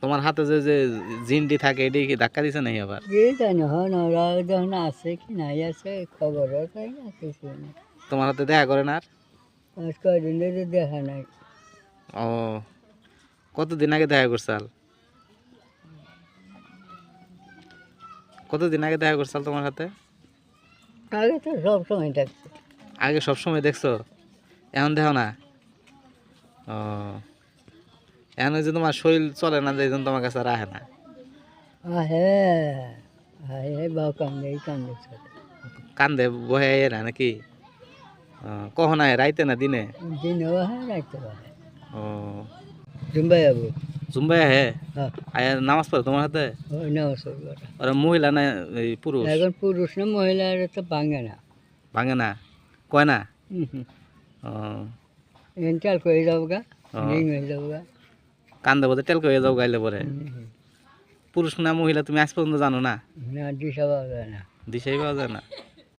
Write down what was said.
তোমার হাতে যে যে জিনটি থাকে এটি কি ধাক্কা দিছে নাকি আবার? কে জানে হন ওরা যখন আছে কি নাই আছে খবরও পাই না কিছু না। তোমার হাতে দেখা করে না আর? আজ কয়দিন ধরে দেখা নাই। ও, কতদিন আগে দেখা করছাল? কতদিন আগে দেখা করছাল তোমার হাতে? আগে তো সব সময় থাকছে। আগে সব সময় দেখছো, এখন দেখো না? ও, এখন ওই যে তোমার শরীর চলে না, যে এই জন্য তোমার কাছে আর আহে না। আহে আহে বা কান্দে কান্দে চলে। কান্দে বহে না নাকি? ও, কখন আয়, রাইতে না দিনে? দিনেও আহে রাইতেও আহে। ও, জুম্বাই যাবো। জুম্বাই আহে? হ্যাঁ আয় নামাজ পড়ে তোমার হাতে? ওই নাও চলবে। ওরা মহিলা না এই পুরুষ? এখন পুরুষ না মহিলার তো ভাঙে না। ভাঙে না, কয় না? হুম ও, এনকাল করে যাবো গা, ও, রিং হয়ে যাবো গা। কান্দে বোধ টেলকে হয়ে যাও গাইলে পরে। হুম। পুরুষ না মহিলা তুমি আজ পর্যন্ত জানো না? না দিশা পাওয়া যায় না। দিশাই পাওয়া যায় না।